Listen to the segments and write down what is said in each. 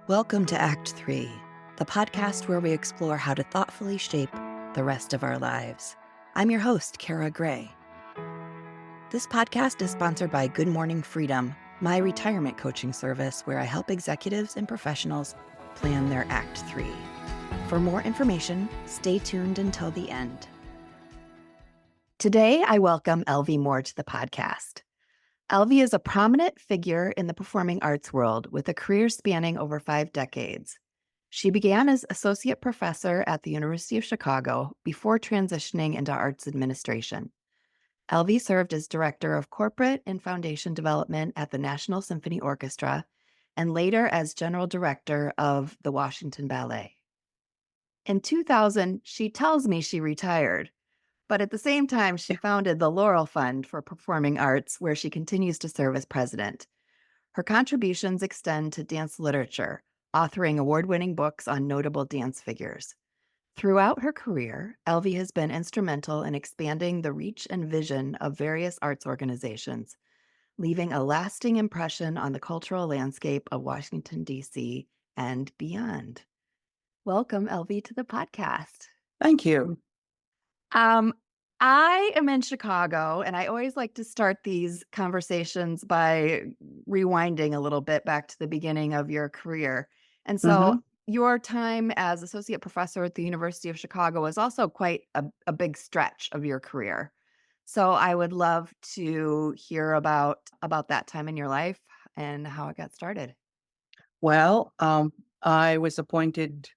Welcome to Act 3, the podcast where we explore how to thoughtfully shape the rest of our lives. I'm your host, Cara Gray. This podcast is sponsored by Good Morning Freedom, my retirement coaching service where I help executives and professionals plan their Act 3. For more information, stay tuned until the end. Today, I welcome Elvi Moore to the podcast. Elvi is a prominent figure in the performing arts world with a career spanning over 5 decades. She began as associate professor at the University of Chicago before transitioning into arts administration. Elvi served as director of corporate and foundation development at the National Symphony Orchestra and later as general director of the Washington Ballet. In 2000, she tells me she retired. But at the same time, she founded the Laurel Fund for Performing Arts, where she continues to serve as president. Her contributions extend to dance literature, authoring award-winning books on notable dance figures. Throughout her career, Elvi has been instrumental in expanding the reach and vision of various arts organizations, leaving a lasting impression on the cultural landscape of Washington, D.C. and beyond. Welcome, Elvi, to the podcast. Thank you. I am in Chicago, and I always like to start these conversations by rewinding a little bit back to the beginning of your career. And so hmm your time as associate professor at the University of Chicago was also quite a big stretch of your career. So I would love to hear about that time in your life and how it got started. Well, I was appointed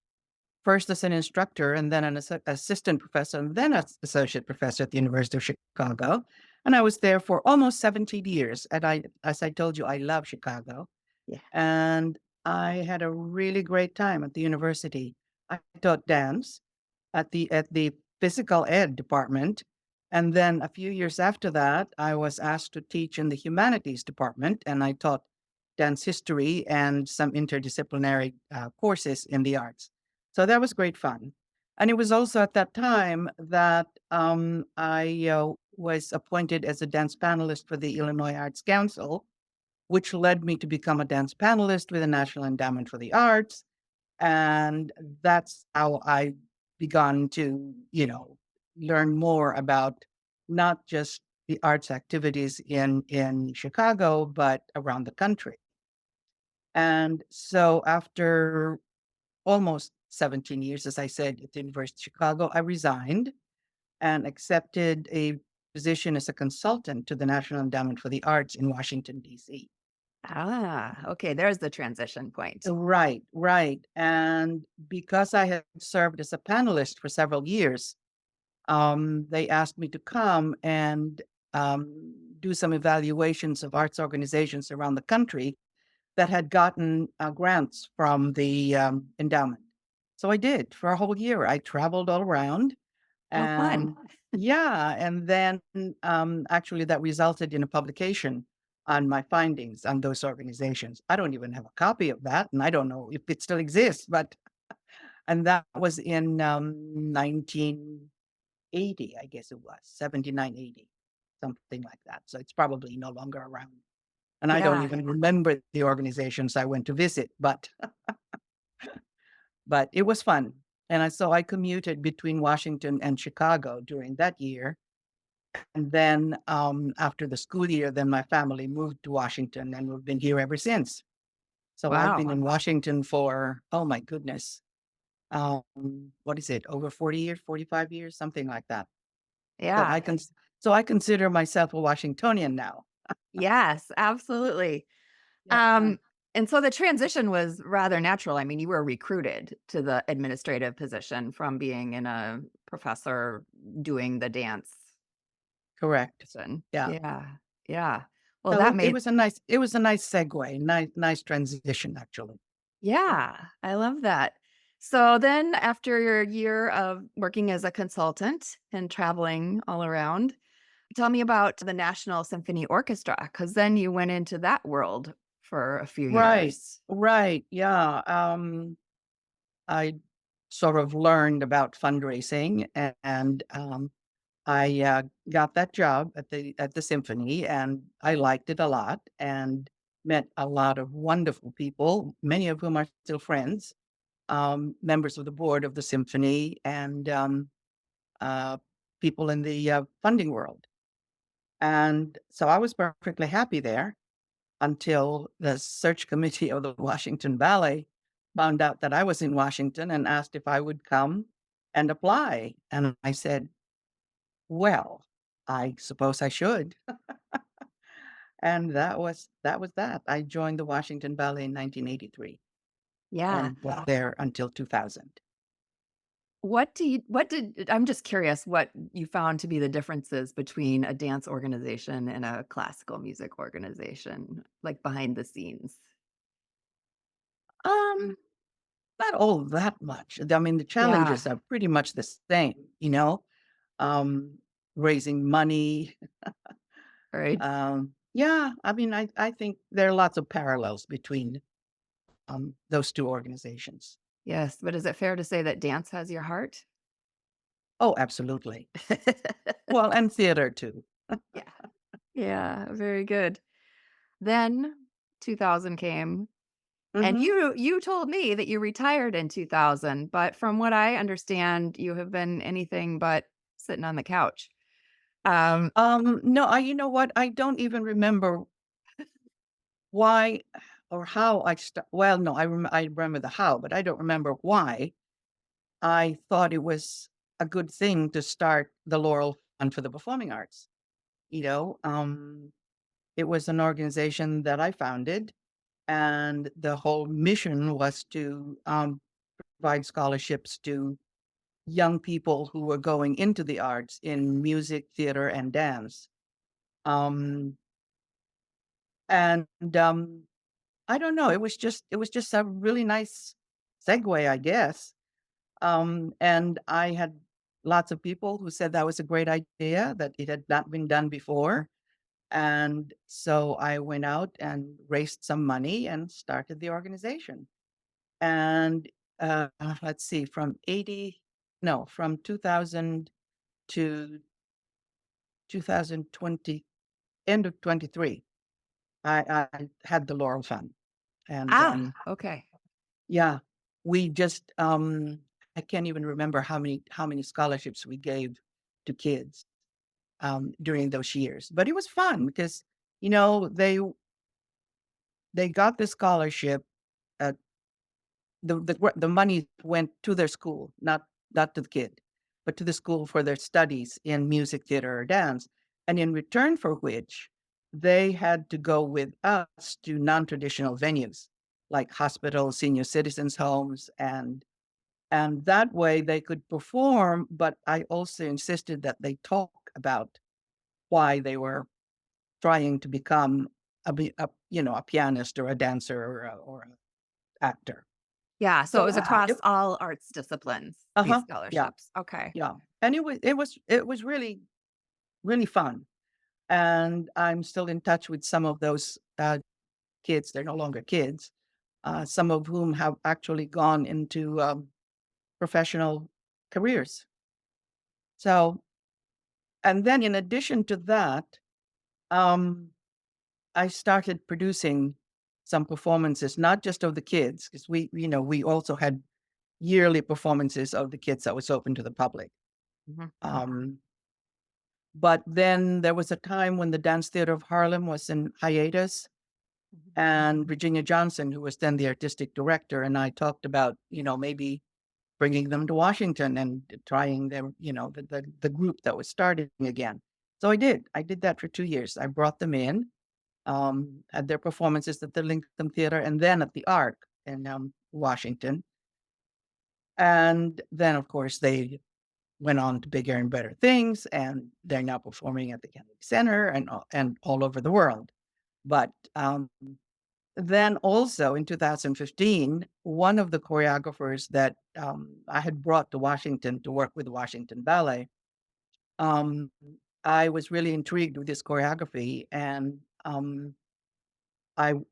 first as an instructor and then an assistant professor and then as associate professor at the University of Chicago. And I was there for almost 17 years. And as I told you, I love Chicago. Yeah. And I had a really great time at the university. I taught dance at the physical ed department. And then a few years after that, I was asked to teach in the humanities department, and I taught dance history and some interdisciplinary courses in the arts. So that was great fun. And it was also at that time that I was appointed as a dance panelist for the Illinois Arts Council, which led me to become a dance panelist with the National Endowment for the Arts. And that's how I begun to, learn more about not just the arts activities in Chicago, but around the country. And so after almost 17 years, as I said, at the University of Chicago, I resigned and accepted a position as a consultant to the National Endowment for the Arts in Washington, D.C. Okay. There's the transition point. Right, right. And because I had served as a panelist for several years, they asked me to come and do some evaluations of arts organizations around the country that had gotten grants from the endowment. So I did for a whole year. I traveled all around, Oh, fun. and yeah, and then actually that resulted in a publication on my findings on those organizations. I don't even have a copy of that, and I don't know if it still exists, but and that was in 1980, I guess it was 79, 80, something like that. So it's probably no longer around. And I don't Yeah. even remember the organizations I went to visit, but it was fun. And so I commuted between Washington and Chicago during that year. And then after the school year, then my family moved to Washington and we've been here ever since. So I've been Wow. in Washington for, oh my goodness, what is it, over 40 years, 45 years, something like that. So Yeah. I consider myself a Washingtonian now. Yes, absolutely. Yeah. Um, and so the transition was rather natural. I mean, you were recruited to the administrative position from being in a professor doing the dance Correct. position. Yeah. Yeah. Yeah. Well, So that it made was a nice segue, nice transition actually. yeah, I love that. So then after your year of working as a consultant and traveling all around, tell me about the National Symphony Orchestra, because then you went into that world for a few Right, years. right, yeah. I sort of learned about fundraising, and I got that job at the symphony, and I liked it a lot. And met a lot of wonderful people, many of whom are still friends, members of the board of the symphony and uh, people in the funding world. And so I was perfectly happy there until the search committee of the Washington Ballet found out that I was in Washington and asked if I would come and apply. And I said, well, I suppose I should. And that was that. I joined the Washington Ballet in 1983 Yeah. and was there until 2000. I'm just curious what you found to be the differences between a dance organization and a classical music organization, like behind the scenes? Um, Not all that much. I mean, the Yeah, challenges are pretty much the same, um, raising money. right. Yeah, I mean, I think there are lots of parallels between those two organizations. Yes, but is it fair to say that dance has your heart? Oh, absolutely. Well, and theater too. Yeah. Yeah, very good. Then 2000 came, and Hmm. you told me that you retired in 2000, but from what I understand, you have been anything but sitting on the couch. Um, No, you know what? I don't even remember why or how well, no, I remember the how, but I don't remember why I thought it was a good thing to start the Laurel Fund for the Performing Arts. You know, it was an organization that I founded, and the whole mission was to provide scholarships to young people who were going into the arts in music, theater, and dance. Um, and I don't know, it was just a really nice segue, I guess. And I had lots of people who said that was a great idea, that it had not been done before. And so I went out and raised some money and started the organization. And let's see, from 80, no, from 2000 to 2020, end of 23, I had the Laurel Fund. And okay. yeah, we just, I can't even remember how many scholarships we gave to kids during those years. But it was fun because, you know, they got the scholarship. Uh, the money went to their school, not to the kid, but to the school for their studies in music, theater, or dance. And in return for which, they had to go with us to non-traditional venues like hospitals, senior citizens' homes, and that way they could perform. But I also insisted that they talk about why they were trying to become a pianist or a dancer or an actor. Yeah, so it So was across all arts disciplines, these yeah, scholarships. Okay. yeah, and it was really really fun, and I'm still in touch with some of those kids. They're no longer kids. Some of whom have actually gone into professional careers. So, and then in addition to that, um, I started producing some performances, not just of the kids, because we also had yearly performances of the kids that was open to the public. Mhm, Um, but then there was a time when the Dance Theater of Harlem was in hiatus, mhm. and Virginia Johnson, who was then the artistic director, and I talked about, maybe bringing them to Washington and trying them, the group that was starting again. So I did. I did that for 2 years. I brought them in, at their performances at the Lincoln Theater and then at the Arc in Washington. And then, of course, they went on to bigger and better things, and they're now performing at the Kennedy Center and all over the world. But then also in 2015, one of the choreographers that I had brought to Washington to work with Washington Ballet, um, I was really intrigued with his choreography, and I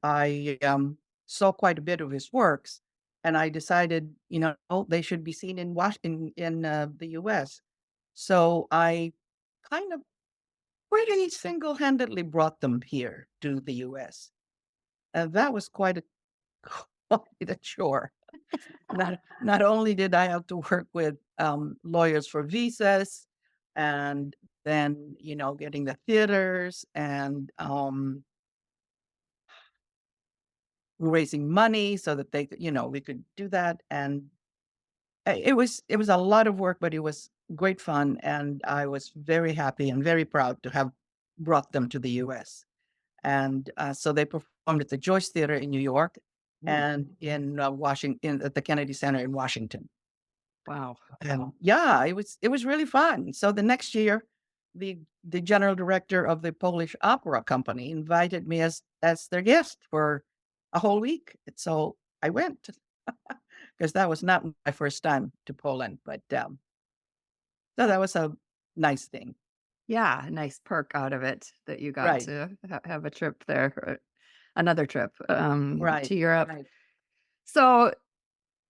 saw quite a bit of his works, and I decided, oh, they should be seen in the U.S. So I kind of pretty single-handedly brought them here to the U.S. That was quite a quite a chore. Not only did I have to work with lawyers for visas, and then getting the theaters and raising money so that we could do that, and it was a lot of work, but it was great fun, and I was very happy and very proud to have brought them to the U.S. And so they performed at the Joyce Theater in New York and in Washington, at the Kennedy Center in Washington. Wow. And yeah, it was really fun. So the next year, the general director of the Polish Opera Company invited me as their guest for a whole week. So I went because that was not my first time to Poland, but so that was a nice thing. Yeah, a nice perk out of it that you got Right, to have a trip there, another trip right, to Europe. right. So,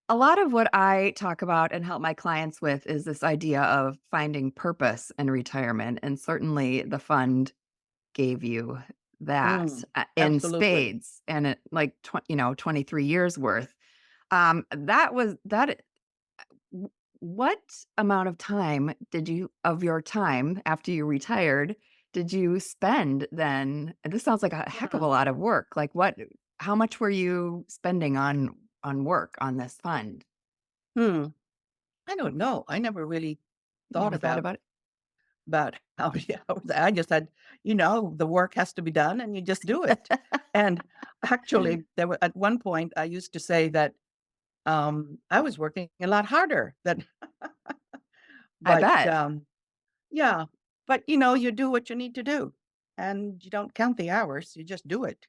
a lot of what I talk about and help my clients with is this idea of finding purpose in retirement. And certainly the fund gave you that in Absolutely. spades and it like, 23 years worth. That was that. w- What amount of time did you, of your time after you retired, did you spend then? And this sounds like a heck of a Hmm. lot of work. Like how much were you spending on work on this fund? Hmm. I don't know. I never really You thought never thought about about how many hours. I just had, the work has to be done, and you just do it. it? And actually, there were at one point I used to say that I was working a lot harder than, I but bet. yeah, but you do what you need to do, and you don't count the hours. You just do it.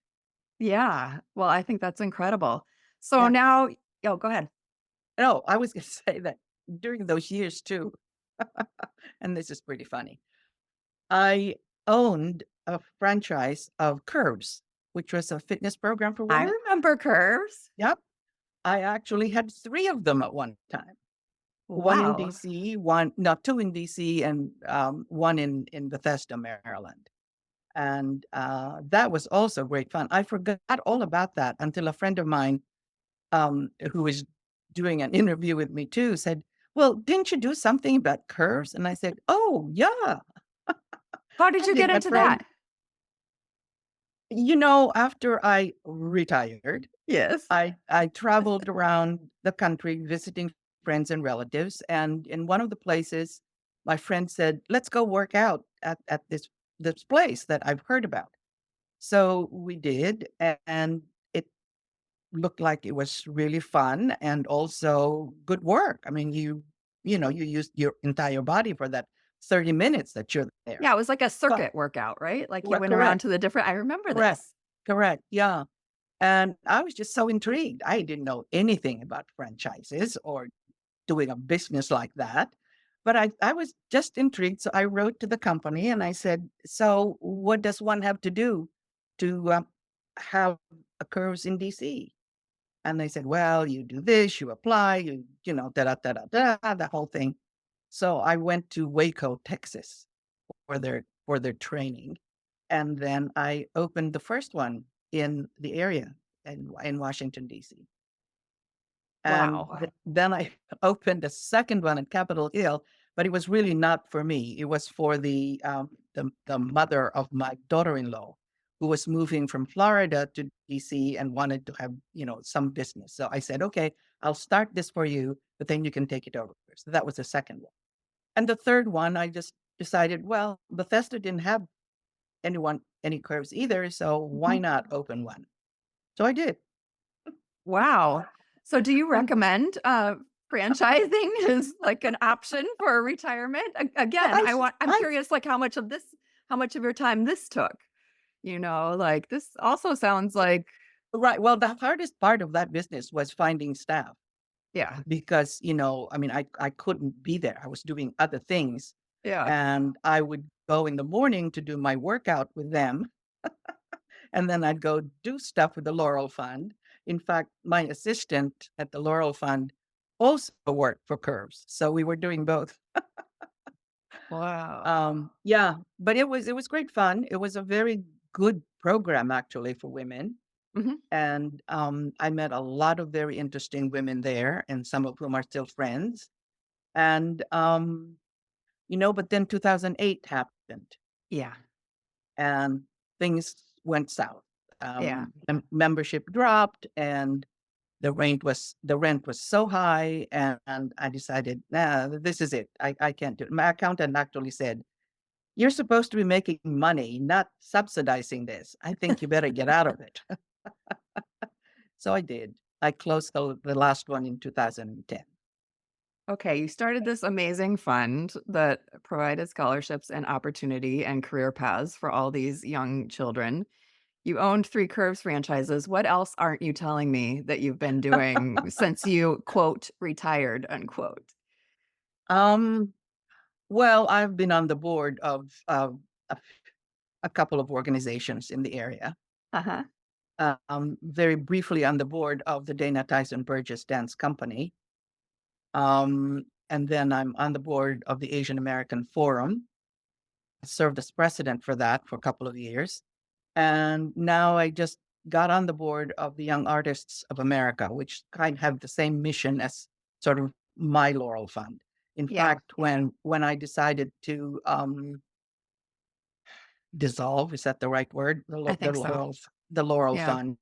Yeah. Well, I think that's incredible. So Yeah. now oh, go ahead. No, I was going to say that during those years too, and this is pretty funny. I owned a franchise of Curves, which was a fitness program for I women. remember curves. Yep. I actually had 3 of them at one time. 1 in Wow. DC, 1 no, 2 in DC, and, 1 in Bethesda, Maryland. And, that was also great fun. I forgot all about that until a friend of mine, who was doing an interview with me too, said, "Well, didn't you do something about curves?" And I said, "Oh, yeah, How did I you did, get my into friend." that? After I retired, Yes. I traveled around the country visiting friends and relatives, and in one of the places, my friend said, "Let's go work out at this place that I've heard about." So we did, and it looked like it was really fun and also good work. I mean, you used your entire body for that 30 minutes that you're there. Yeah, it was like a But circuit workout, right? Like you went around correct, to the different I remember correct, this. correct, yeah. And I was just so intrigued. I didn't know anything about franchises or doing a business like that. But I was just intrigued. So I wrote to the company and I said, "So what does one have to do to have a curves in DC?" And they said, "Well, you do this, you apply, da da da da da, the whole thing." So I went to Waco, Texas for their training. And then I opened the first one in the area in Washington, D.C. And Wow. then I opened a second one at Capitol Hill, but it was really not for me. It was for the mother of my daughter-in-law who was moving from Florida to DC and wanted to have, some business. So I said, "Okay, I'll start this for you, but then you can take it over." So that was the second one. And the third one, I just decided, well, Bethesda didn't have any curves either, so why Mhm. not open one? So I did. Wow. So do you And recommend, franchising as, like, an option for retirement? Again, I'm I curious, like, how much of your time this took? Like, this also sounds like right. Well, the hardest part of that business was finding staff yeah, because, I mean, I couldn't be there. I was doing other things, yeah. and I would go in the morning to do my workout with them, and then I'd go do stuff with the Laurel Fund. In fact, my assistant at the Laurel Fund also worked for Curves, so we were doing both. Wow. Yeah, but it was great fun. It was a very good program actually for women. Mhm. And I met a lot of very interesting women there, and some of whom are still friends. And but then 2008 happened, Yeah. and things went south. Yeah. Membership dropped, and the rent was so high, and I decided, nah, this is it. I can't do it. My accountant actually said, "You're supposed to be making money, not subsidizing this. I think you better get out of it." So I did. I closed the last one in 2010. Okay, you started this amazing fund that provided scholarships and opportunity and career paths for all these young children. You owned 3 Curves franchises. What else aren't you telling me that you've been doing since you, quote, "retired," unquote? Um, well, I've been on the board of a couple of organizations in the area. Uh-huh. Very briefly on the board of the Dana Tyson Burgess Dance Company. And then I'm on the board of the Asian American Forum. I served as president for that for a couple of years. And now I just got on the board of the Young Artists of America, which kind of have the same mission as sort of my Laurel Fund. In Yeah, fact, when I decided to dissolve, is that the right word? I think so. The Laurel Yeah. Fund.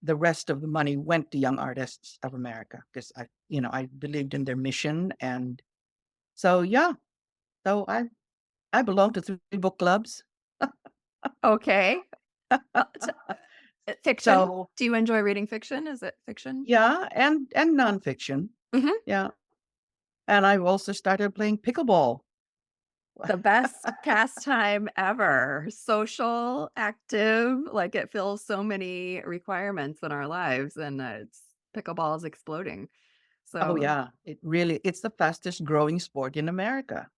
The rest of the money went to Young Artists of America because I believed in their mission, and so yeah, so I belong to 3 book clubs. Okay. Fiction? So Do you enjoy reading fiction? Is it fiction? yeah, and nonfiction, Mhm. yeah, and I've also started playing pickleball. The best pastime ever. Social, active, like, it fills so many requirements in our lives, and, pickleball is exploding. Oh So, yeah, it's the fastest growing sport in America,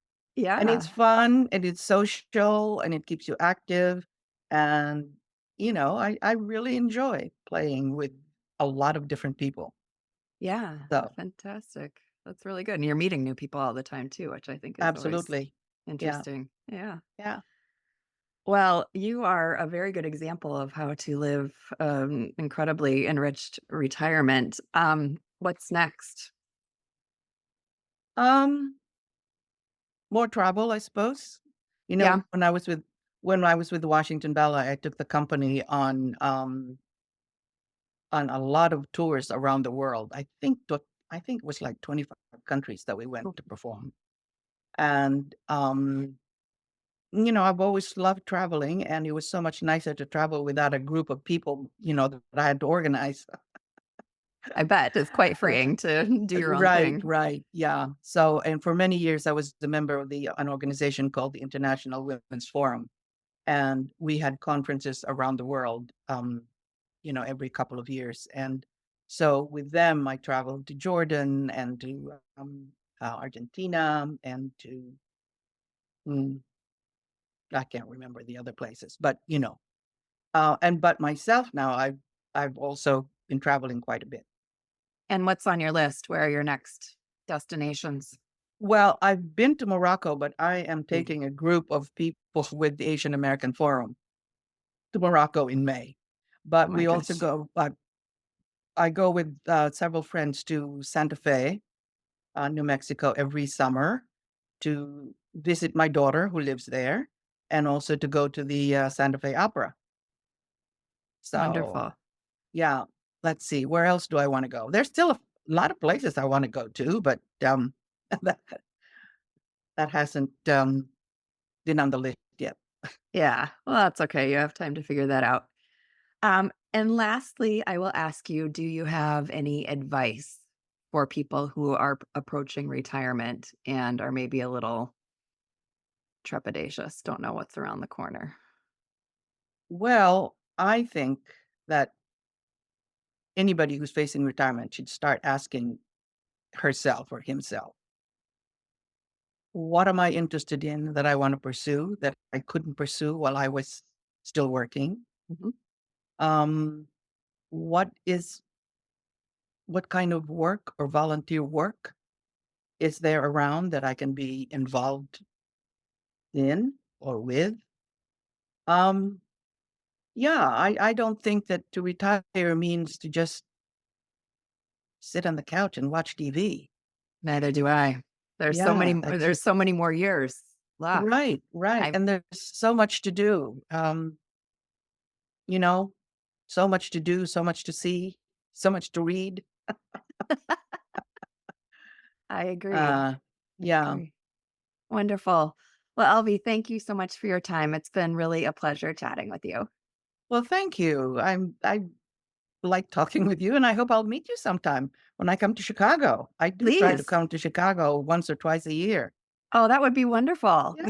and it's yeah. fun and it's social and it keeps you active, and I really enjoy playing with a lot of different people. Yeah, So fantastic. That's really good, and you're meeting new people all the time too, which I think is always absolutely, yeah, interesting. Yeah. yeah. Well, you are a very good example of how to live incredibly enriched retirement. What's next? Um, More travel, I suppose. Yeah. When I was with the Washington Ballet, I took the company on a lot of tours around the world. I think it was like 25 countries that we went Oh, to perform. And I've always loved traveling, and it was so much nicer to travel without a group of people, that I had to organize. I bet it's quite freeing to do your own Right, thing. right, yeah. So, and for many years, I was a member of an organization called the International Women's Forum, and we had conferences around the world, every couple of years. And so with them, I traveled to Jordan and to Argentina and to, mm, I can't remember the other places, but but myself now, I've also been traveling quite a bit. And what's on your list? Where are your next destinations? Well, I've been to Morocco, but I am Ooh, taking a group of people with the Asian American Forum to Morocco in May. oh But my we also gosh. go, I go with several friends to Santa Fe, New Mexico every summer to visit my daughter who lives there, and also to go to the Santa Fe Opera. So, Wonderful. yeah, let's see, where else do I want to go? There's still a lot of places I want to go to, but that, that hasn't been on the list yet. Yeah. Well, that's okay. You have time to figure that out. And lastly, I will ask you, do you have any advice for people who are approaching retirement and are maybe a little trepidatious, don't know what's around the corner? Well, I think that anybody who's facing retirement should start asking herself or himself, what am I interested in that I want to pursue that I couldn't pursue while I was still working? Mhm. Um, what is what kind of work or volunteer work is there around that I can be involved in or with? Um, Yeah, I don't think that to retire means to just sit on the couch and watch TV. Neither do I. Yeah, that's There's so many more years left. right, right, I and there's so much to do, you know, so much to do, so much to see, so much to read. I agree. Uh, I yeah. agree. Wonderful. Well, Elvi, thank you so much for your time. It's been really a pleasure chatting with you. Well, thank you. I like talking with you, and I hope I'll meet you sometime when I come to Chicago. I do try to Please. come to Chicago once or twice a year. Oh, that would be wonderful. Yeah.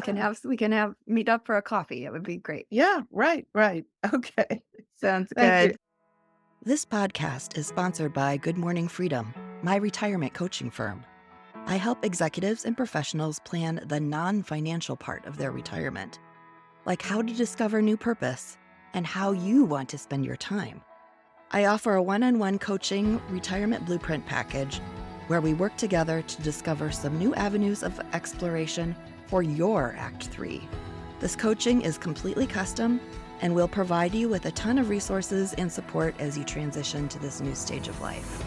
We can have meet up for a coffee. It would be great. Yeah, right, right. Okay. Sounds Thank you. good. This podcast is sponsored by Good Morning Freedom, my retirement coaching firm. I help executives and professionals plan the non-financial part of their retirement, like how to discover new purpose and how you want to spend your time. I offer a one-on-one coaching retirement blueprint package where we work together to discover some new avenues of exploration for your Act 3. This coaching is completely custom and will provide you with a ton of resources and support as you transition to this new stage of life.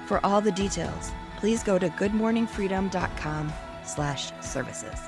For all the details, please go to goodmorningfreedom.com/services.